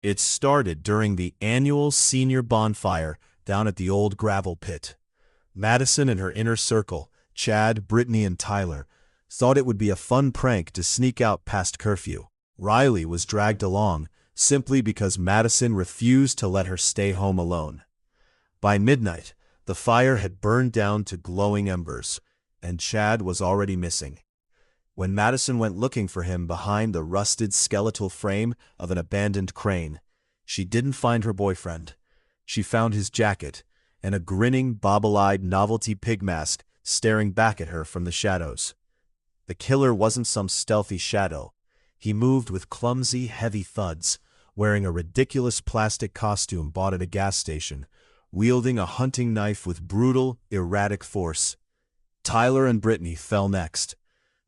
It started during the annual senior bonfire down at the old gravel pit. Madison and her inner circle, Chad, Brittany, and Tyler, thought it would be a fun prank to sneak out past curfew. Riley was dragged along simply because Madison refused to let her stay home alone. By midnight, the fire had burned down to glowing embers, and Chad was already missing. When Madison went looking for him behind the rusted skeletal frame of an abandoned crane, she didn't find her boyfriend. She found his jacket and a grinning, bobble-eyed novelty pig mask staring back at her from the shadows. The killer wasn't some stealthy shadow. He moved with clumsy, heavy thuds, wearing a ridiculous plastic costume bought at a gas station, wielding a hunting knife with brutal, erratic force. Tyler and Brittany fell next.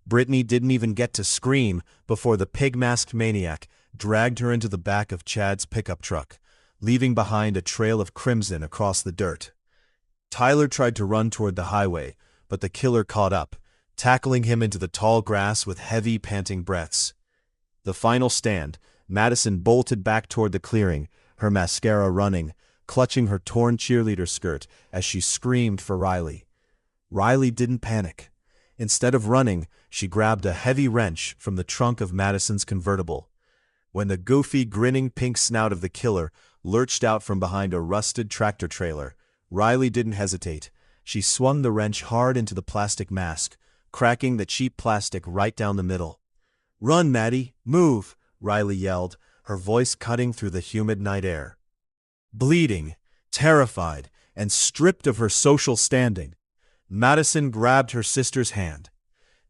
Brittany didn't even get to scream before the pig-masked maniac dragged her into the back of Chad's pickup truck, leaving behind a trail of crimson across the dirt. Tyler tried to run toward the highway, but the killer caught up, tackling him into the tall grass with heavy, panting breaths. The final stand, Madison bolted back toward the clearing, her mascara running, clutching her torn cheerleader skirt as she screamed for Riley. Riley didn't panic. Instead of running, she grabbed a heavy wrench from the trunk of Madison's convertible. When the goofy, grinning pink snout of the killer lurched out from behind a rusted tractor trailer, Riley didn't hesitate. She swung the wrench hard into the plastic mask, cracking the cheap plastic right down the middle. "Run, Maddie! Move!" Riley yelled, her voice cutting through the humid night air. Bleeding, terrified, and stripped of her social standing, Madison grabbed her sister's hand.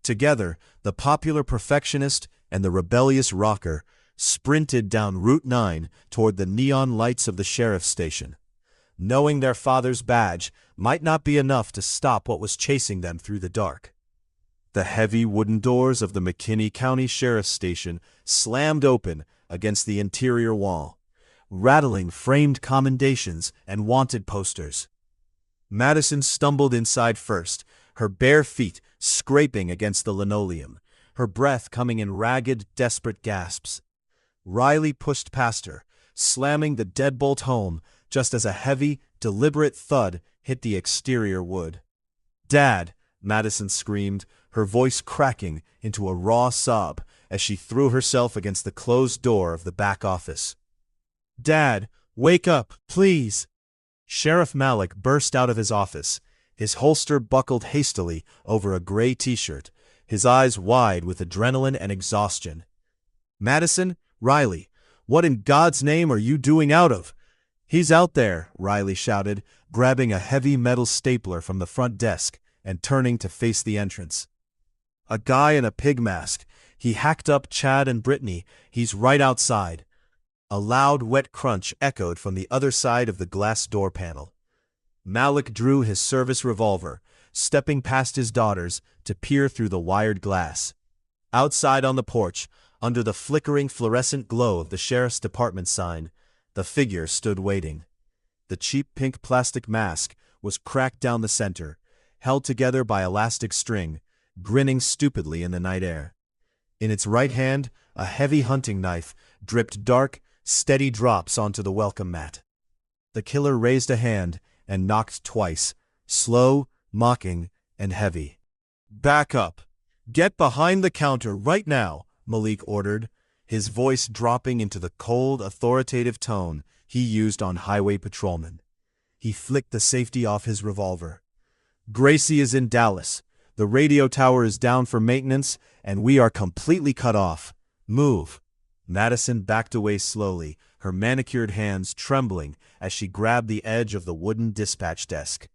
Together, the popular perfectionist and the rebellious rocker sprinted down Route 9 toward the neon lights of the sheriff's station. Knowing their father's badge might not be enough to stop what was chasing them through the dark. The heavy wooden doors of the McKinney County Sheriff's Station slammed open against the interior wall, rattling framed commendations and wanted posters. Madison stumbled inside first, her bare feet scraping against the linoleum, her breath coming in ragged, desperate gasps. Riley pushed past her, slamming the deadbolt home just as a heavy, deliberate thud hit the exterior wood. "Dad!" Madison screamed, her voice cracking into a raw sob as she threw herself against the closed door of the back office. "Dad, wake up, please!" Sheriff Malik burst out of his office, his holster buckled hastily over a gray t-shirt, his eyes wide with adrenaline and exhaustion. "Madison? Riley, what in God's name are you doing out of?" "He's out there," Riley shouted, grabbing a heavy metal stapler from the front desk and turning to face the entrance. "A guy in a pig mask. He hacked up Chad and Brittany. He's right outside." A loud, wet crunch echoed from the other side of the glass door panel. Malik drew his service revolver, stepping past his daughters to peer through the wired glass. Outside on the porch, under the flickering fluorescent glow of the sheriff's department sign, the figure stood waiting. The cheap pink plastic mask was cracked down the center, held together by elastic string, grinning stupidly in the night air. In its right hand, a heavy hunting knife dripped dark, steady drops onto the welcome mat. The killer raised a hand and knocked twice, slow, mocking, and heavy. "Back up! Get behind the counter right now!" Malik ordered, his voice dropping into the cold, authoritative tone he used on highway patrolmen. He flicked the safety off his revolver. "Gracie is in Dallas. The radio tower is down for maintenance, and we are completely cut off. Move!" Madison backed away slowly, her manicured hands trembling as she grabbed the edge of the wooden dispatch desk.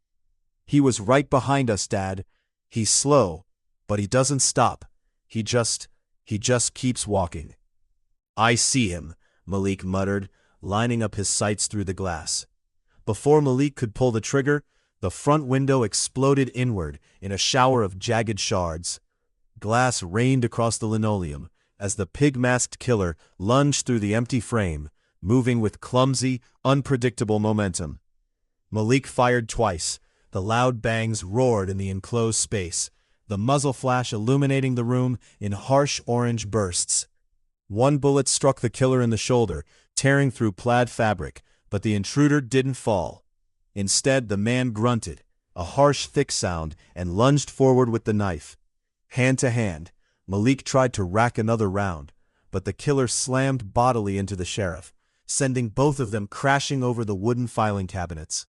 "He was right behind us, Dad. He's slow, but he doesn't stop. He just keeps walking." "I see him," Malik muttered, lining up his sights through the glass. Before Malik could pull the trigger, the front window exploded inward in a shower of jagged shards. Glass rained across the linoleum as the pig-masked killer lunged through the empty frame, moving with clumsy, unpredictable momentum. Malik fired twice. The loud bangs roared in the enclosed space, the muzzle flash illuminating the room in harsh orange bursts. One bullet struck the killer in the shoulder, tearing through plaid fabric, but the intruder didn't fall. Instead, the man grunted, a harsh, thick sound, and lunged forward with the knife. Hand to hand, Malik tried to rack another round, but the killer slammed bodily into the sheriff, sending both of them crashing over the wooden filing cabinets.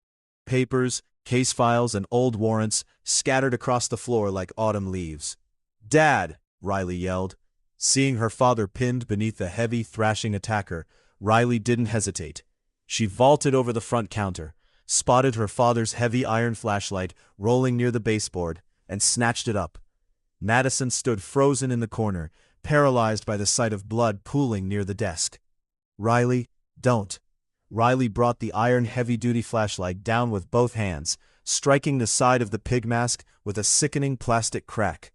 Papers, case files, and old warrants scattered across the floor like autumn leaves. "Dad!" Riley yelled. Seeing her father pinned beneath the heavy, thrashing attacker, Riley didn't hesitate. She vaulted over the front counter, spotted her father's heavy iron flashlight rolling near the baseboard, and snatched it up. Madison stood frozen in the corner, paralyzed by the sight of blood pooling near the desk. "Riley, don't." Riley brought the iron heavy-duty flashlight down with both hands, striking the side of the pig mask with a sickening plastic crack.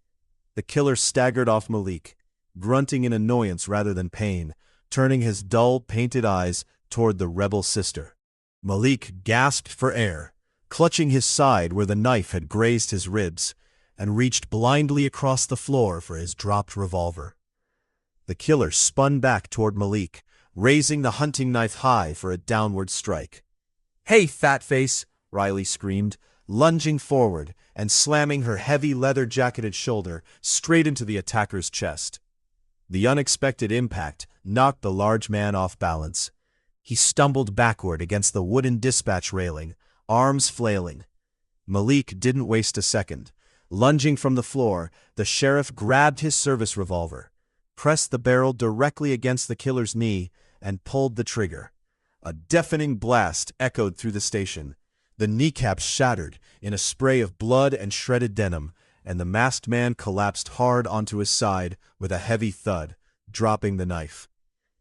The killer staggered off Malik, grunting in annoyance rather than pain, turning his dull, painted eyes toward the rebel sister. Malik gasped for air, clutching his side where the knife had grazed his ribs, and reached blindly across the floor for his dropped revolver. The killer spun back toward Malik, raising the hunting knife high for a downward strike. "Hey, fatface!" Riley screamed, lunging forward and slamming her heavy leather-jacketed shoulder straight into the attacker's chest. The unexpected impact knocked the large man off balance. He stumbled backward against the wooden dispatch railing, arms flailing. Malik didn't waste a second. Lunging from the floor, the sheriff grabbed his service revolver, pressed the barrel directly against the killer's knee, and pulled the trigger. A deafening blast echoed through the station. The kneecaps shattered in a spray of blood and shredded denim, and the masked man collapsed hard onto his side with a heavy thud, dropping the knife.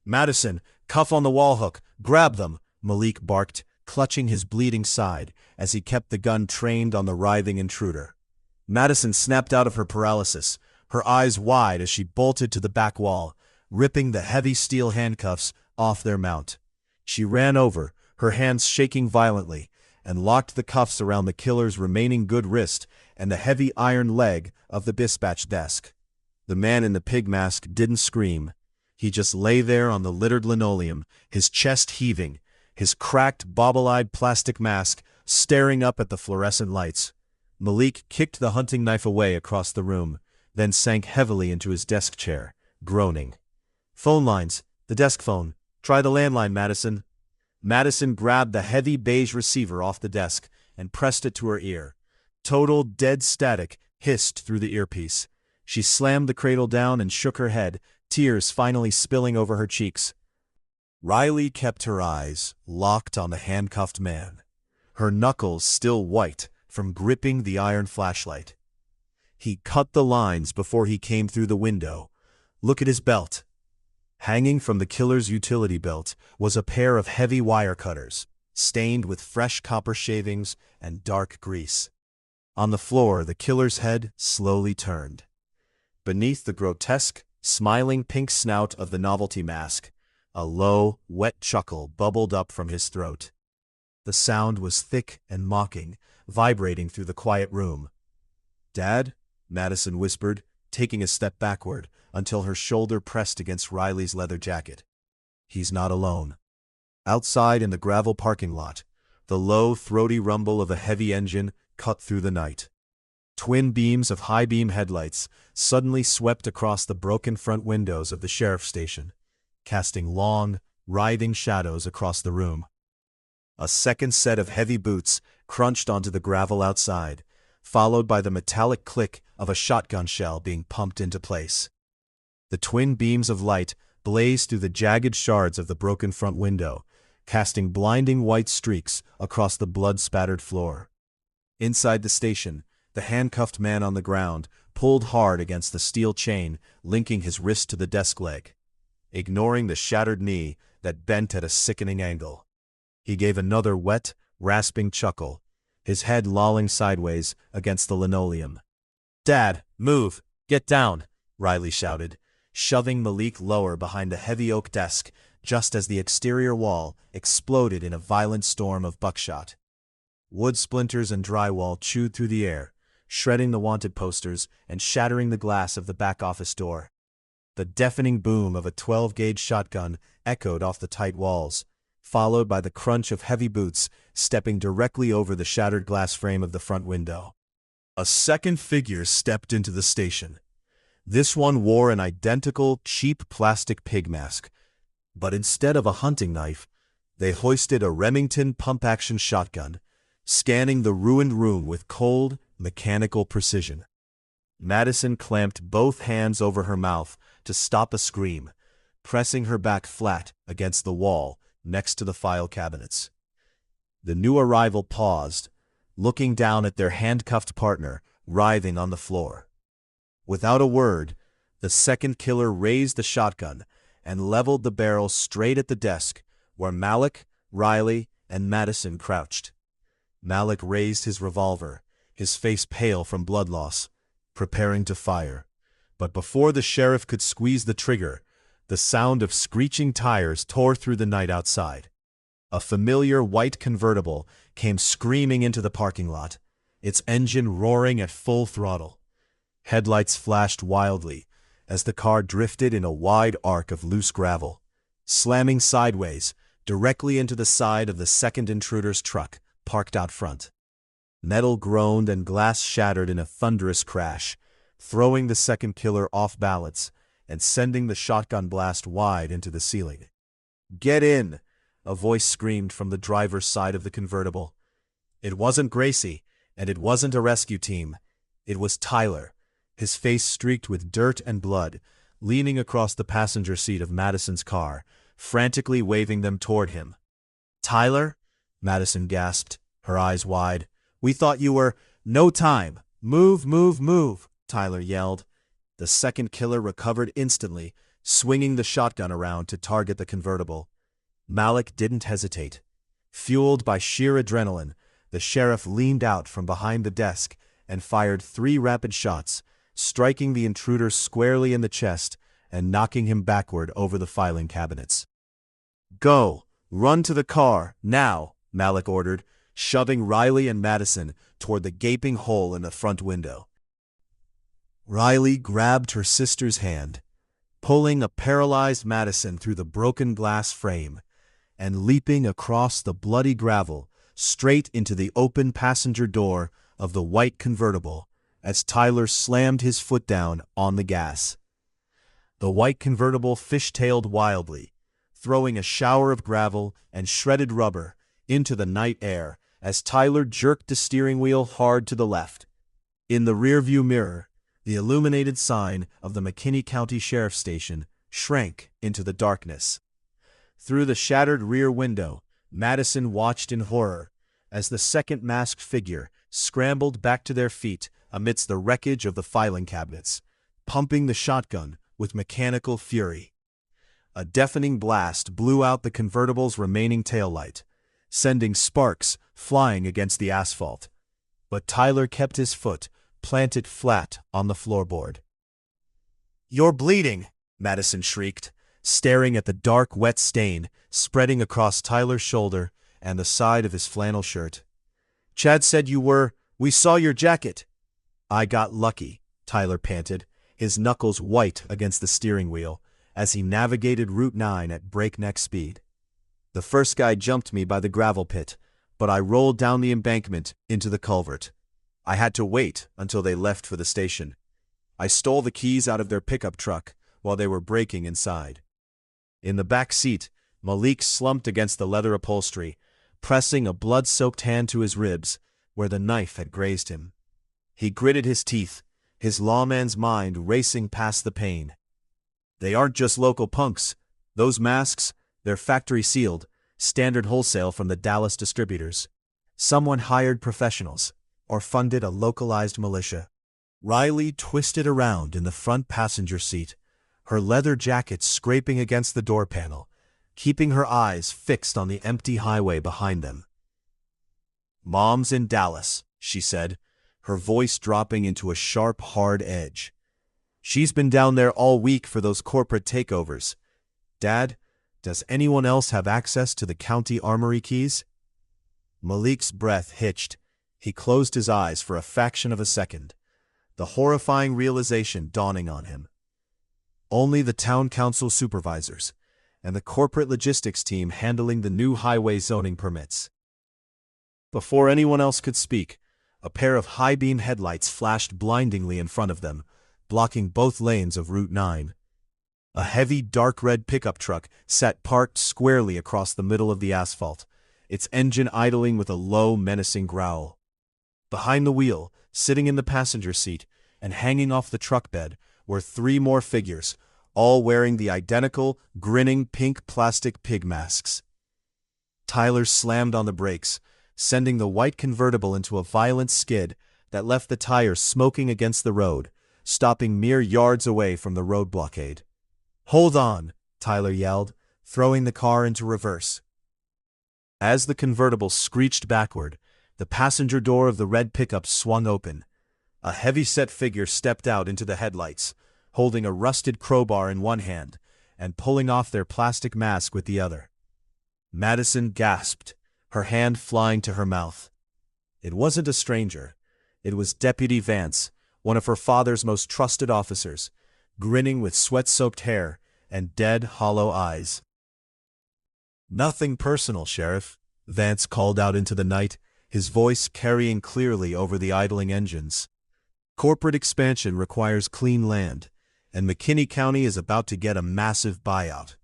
"Madison, cuff on the wall hook, grab them!" Malik barked, clutching his bleeding side as he kept the gun trained on the writhing intruder. Madison snapped out of her paralysis, her eyes wide as she bolted to the back wall, ripping the heavy steel handcuffs off their mount. She ran over, her hands shaking violently, and locked the cuffs around the killer's remaining good wrist and the heavy iron leg of the dispatch desk. The man in the pig mask didn't scream. He just lay there on the littered linoleum, his chest heaving, his cracked, bobble-eyed plastic mask staring up at the fluorescent lights. Malik kicked the hunting knife away across the room, then sank heavily into his desk chair, groaning. "Phone lines, the desk phone. Try the landline, Madison." Madison grabbed the heavy beige receiver off the desk and pressed it to her ear. Total dead static hissed through the earpiece. She slammed the cradle down and shook her head, tears finally spilling over her cheeks. Riley kept her eyes locked on the handcuffed man, her knuckles still white from gripping the iron flashlight. He cut the lines before he came through the window. Look at his belt. Hanging from the killer's utility belt was a pair of heavy wire cutters, stained with fresh copper shavings and dark grease. On the floor, the killer's head slowly turned. Beneath the grotesque, smiling pink snout of the novelty mask, a low, wet chuckle bubbled up from his throat. The sound was thick and mocking, vibrating through the quiet room. "Dad?" Madison whispered, taking a step backward until her shoulder pressed against Riley's leather jacket. He's not alone. Outside in the gravel parking lot, the low, throaty rumble of a heavy engine cut through the night. Twin beams of high-beam headlights suddenly swept across the broken front windows of the sheriff's station, casting long, writhing shadows across the room. A second set of heavy boots crunched onto the gravel outside, followed by the metallic click of a shotgun shell being pumped into place. The twin beams of light blazed through the jagged shards of the broken front window, casting blinding white streaks across the blood-spattered floor. Inside the station, the handcuffed man on the ground pulled hard against the steel chain linking his wrist to the desk leg, ignoring the shattered knee that bent at a sickening angle. He gave another wet, rasping chuckle, his head lolling sideways against the linoleum. "Dad, move! Get down!" Riley shouted, shoving Malik lower behind the heavy oak desk just as the exterior wall exploded in a violent storm of buckshot. Wood splinters and drywall chewed through the air, shredding the wanted posters and shattering the glass of the back office door. The deafening boom of a 12-gauge shotgun echoed off the tight walls, followed by the crunch of heavy boots stepping directly over the shattered glass frame of the front window. A second figure stepped into the station. This one wore an identical, cheap plastic pig mask, but instead of a hunting knife, they hoisted a Remington pump-action shotgun, scanning the ruined room with cold, mechanical precision. Madison clamped both hands over her mouth to stop a scream, pressing her back flat against the wall next to the file cabinets. The new arrival paused, looking down at their handcuffed partner writhing on the floor. Without a word, the second killer raised the shotgun and leveled the barrel straight at the desk where Malik, Riley, and Madison crouched. Malik raised his revolver, his face pale from blood loss, preparing to fire. But before the sheriff could squeeze the trigger, the sound of screeching tires tore through the night outside. A familiar white convertible came screaming into the parking lot, its engine roaring at full throttle. Headlights flashed wildly as the car drifted in a wide arc of loose gravel, slamming sideways directly into the side of the second intruder's truck parked out front. Metal groaned and glass shattered in a thunderous crash, throwing the second killer off balance and sending the shotgun blast wide into the ceiling. "Get in!" a voice screamed from the driver's side of the convertible. It wasn't Gracie, and it wasn't a rescue team. It was Tyler, his face streaked with dirt and blood, leaning across the passenger seat of Madison's car, frantically waving them toward him. "Tyler?" Madison gasped, her eyes wide. "We thought you were—" "No time! Move, move, move!" Tyler yelled. The second killer recovered instantly, swinging the shotgun around to target the convertible. Malik didn't hesitate. Fueled by sheer adrenaline, the sheriff leaned out from behind the desk and fired 3 rapid shots, striking the intruder squarely in the chest and knocking him backward over the filing cabinets. "Go! Run to the car, now!" Malik ordered, shoving Riley and Madison toward the gaping hole in the front window. Riley grabbed her sister's hand, pulling a paralyzed Madison through the broken glass frame and leaping across the bloody gravel straight into the open passenger door of the white convertible as Tyler slammed his foot down on the gas. The white convertible fishtailed wildly, throwing a shower of gravel and shredded rubber into the night air as Tyler jerked the steering wheel hard to the left. In the rearview mirror, the illuminated sign of the McKinney County Sheriff's Station shrank into the darkness. Through the shattered rear window, Madison watched in horror as the second masked figure scrambled back to their feet amidst the wreckage of the filing cabinets, pumping the shotgun with mechanical fury. A deafening blast blew out the convertible's remaining taillight, sending sparks flying against the asphalt. But Tyler kept his foot planted flat on the floorboard. "You're bleeding!" Madison shrieked, staring at the dark, wet stain spreading across Tyler's shoulder and the side of his flannel shirt. "Chad said you were. We saw your jacket." "I got lucky," Tyler panted, his knuckles white against the steering wheel as he navigated Route 9 at breakneck speed. "The first guy jumped me by the gravel pit, but I rolled down the embankment into the culvert. I had to wait until they left for the station. I stole the keys out of their pickup truck while they were breaking inside." In the back seat, Malik slumped against the leather upholstery, pressing a blood-soaked hand to his ribs where the knife had grazed him. He gritted his teeth, his lawman's mind racing past the pain. "They aren't just local punks. Those masks, they're factory-sealed, standard wholesale from the Dallas distributors. Someone hired professionals or funded a localized militia." Riley twisted around in the front passenger seat, her leather jacket scraping against the door panel, keeping her eyes fixed on the empty highway behind them. "Mom's in Dallas," she said, her voice dropping into a sharp, hard edge. "She's been down there all week for those corporate takeovers. Dad, does anyone else have access to the county armory keys?" Malik's breath hitched. He closed his eyes for a fraction of a second, the horrifying realization dawning on him. Only the town council supervisors, and the corporate logistics team handling the new highway zoning permits. Before anyone else could speak, a pair of high-beam headlights flashed blindingly in front of them, blocking both lanes of Route 9. A heavy, dark red pickup truck sat parked squarely across the middle of the asphalt, its engine idling with a low, menacing growl. Behind the wheel, sitting in the passenger seat, and hanging off the truck bed, were 3 more figures, all wearing the identical, grinning pink plastic pig masks. Tyler slammed on the brakes, sending the white convertible into a violent skid that left the tires smoking against the road, stopping mere yards away from the road blockade. "Hold on," Tyler yelled, throwing the car into reverse. As the convertible screeched backward, the passenger door of the red pickup swung open. A heavy-set figure stepped out into the headlights, holding a rusted crowbar in one hand and pulling off their plastic mask with the other. Madison gasped, her hand flying to her mouth. It wasn't a stranger. It was Deputy Vance, one of her father's most trusted officers, grinning with sweat-soaked hair and dead, hollow eyes. "Nothing personal, Sheriff," Vance called out into the night, his voice carrying clearly over the idling engines. "Corporate expansion requires clean land, and McKinney County is about to get a massive buyout."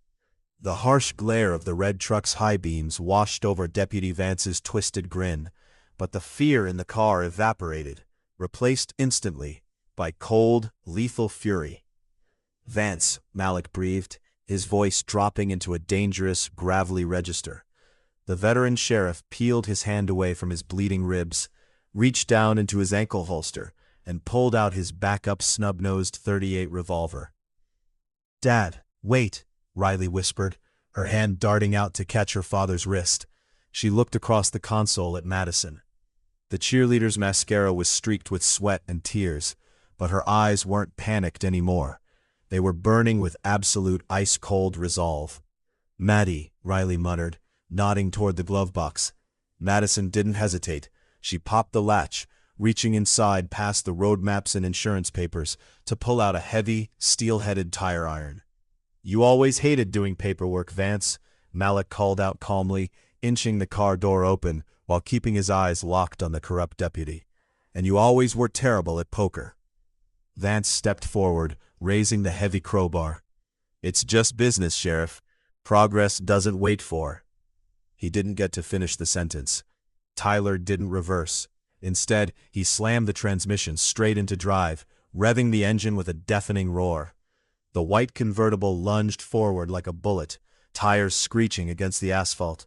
The harsh glare of the red truck's high beams washed over Deputy Vance's twisted grin, but the fear in the car evaporated, replaced instantly by cold, lethal fury. "Vance," Malik breathed, his voice dropping into a dangerous, gravelly register. The veteran sheriff peeled his hand away from his bleeding ribs, reached down into his ankle holster, and pulled out his backup snub-nosed .38 revolver. "Dad, wait," Riley whispered, her hand darting out to catch her father's wrist. She looked across the console at Madison. The cheerleader's mascara was streaked with sweat and tears, but her eyes weren't panicked anymore. They were burning with absolute ice-cold resolve. "Maddie," Riley muttered, nodding toward the glove box. Madison didn't hesitate. She popped the latch, reaching inside past the road maps and insurance papers to pull out a heavy, steel-headed tire iron. "You always hated doing paperwork, Vance," Malik called out calmly, inching the car door open while keeping his eyes locked on the corrupt deputy. "And you always were terrible at poker." Vance stepped forward, raising the heavy crowbar. "It's just business, Sheriff. Progress doesn't wait for." He didn't get to finish the sentence. Tyler didn't reverse. Instead, he slammed the transmission straight into drive, revving the engine with a deafening roar. The white convertible lunged forward like a bullet, tires screeching against the asphalt.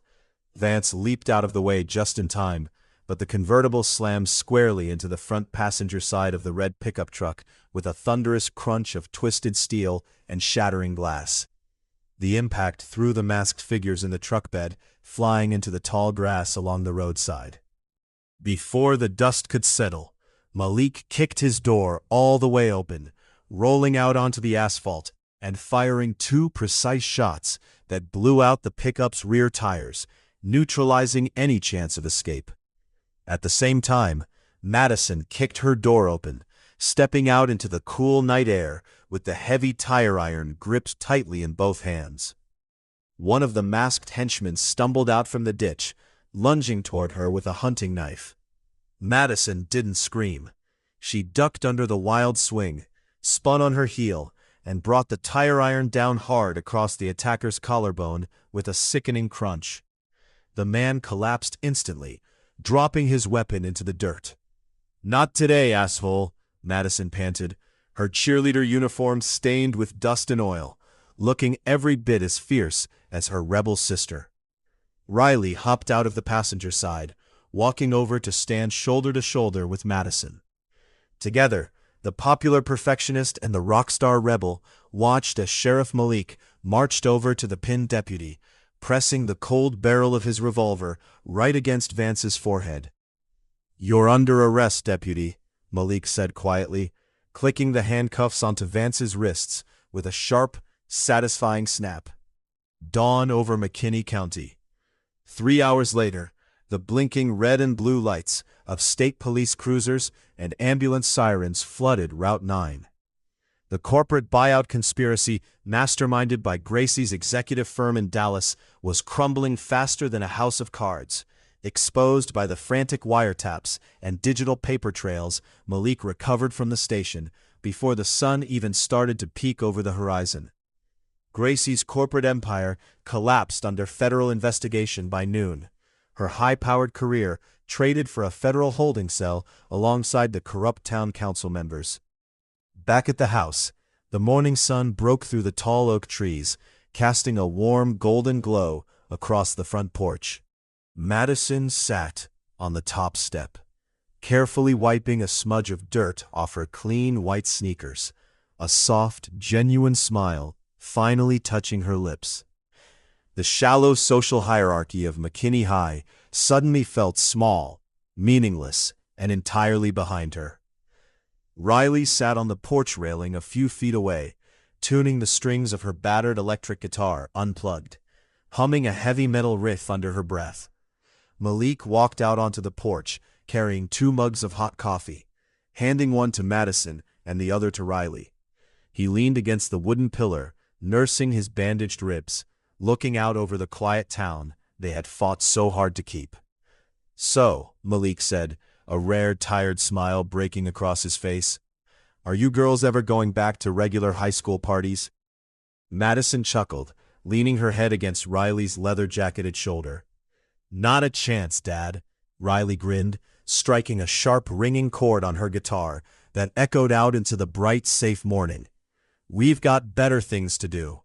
Vance leaped out of the way just in time, but the convertible slammed squarely into the front passenger side of the red pickup truck with a thunderous crunch of twisted steel and shattering glass. The impact threw the masked figures in the truck bed, flying into the tall grass along the roadside. Before the dust could settle, Malik kicked his door all the way open, rolling out onto the asphalt and firing 2 precise shots that blew out the pickup's rear tires, neutralizing any chance of escape. At the same time, Madison kicked her door open, stepping out into the cool night air with the heavy tire iron gripped tightly in both hands. One of the masked henchmen stumbled out from the ditch, lunging toward her with a hunting knife. Madison didn't scream. She ducked under the wild swing, spun on her heel, and brought the tire iron down hard across the attacker's collarbone with a sickening crunch. The man collapsed instantly, dropping his weapon into the dirt. "Not today, asshole," Madison panted, her cheerleader uniform stained with dust and oil, looking every bit as fierce as her rebel sister. Riley hopped out of the passenger side, walking over to stand shoulder to shoulder with Madison. Together, the popular perfectionist and the rock star rebel watched as Sheriff Malik marched over to the pinned deputy, pressing the cold barrel of his revolver right against Vance's forehead. "You're under arrest, deputy," Malik said quietly, clicking the handcuffs onto Vance's wrists with a sharp, satisfying snap. Dawn over McKinney County. 3 hours later, the blinking red and blue lights of state police cruisers and ambulance sirens flooded Route 9. The corporate buyout conspiracy, masterminded by Gracie's executive firm in Dallas, was crumbling faster than a house of cards. Exposed by the frantic wiretaps and digital paper trails, Malik recovered from the station before the sun even started to peek over the horizon. Gracie's corporate empire collapsed under federal investigation by noon. Her high-powered career traded for a federal holding cell alongside the corrupt town council members. Back at the house, the morning sun broke through the tall oak trees, casting a warm golden glow across the front porch. Madison sat on the top step, carefully wiping a smudge of dirt off her clean white sneakers, a soft, genuine smile finally touching her lips. The shallow social hierarchy of McKinney High suddenly felt small, meaningless, and entirely behind her. Riley sat on the porch railing a few feet away, tuning the strings of her battered electric guitar unplugged, humming a heavy metal riff under her breath. Malik walked out onto the porch, carrying 2 mugs of hot coffee, handing one to Madison and the other to Riley. He leaned against the wooden pillar, nursing his bandaged ribs, looking out over the quiet town they had fought so hard to keep. "So," Malik said, a rare, tired smile breaking across his face, "are you girls ever going back to regular high school parties?" Madison chuckled, leaning her head against Riley's leather-jacketed shoulder. "Not a chance, Dad," Riley grinned, striking a sharp, ringing chord on her guitar that echoed out into the bright, safe morning. "We've got better things to do."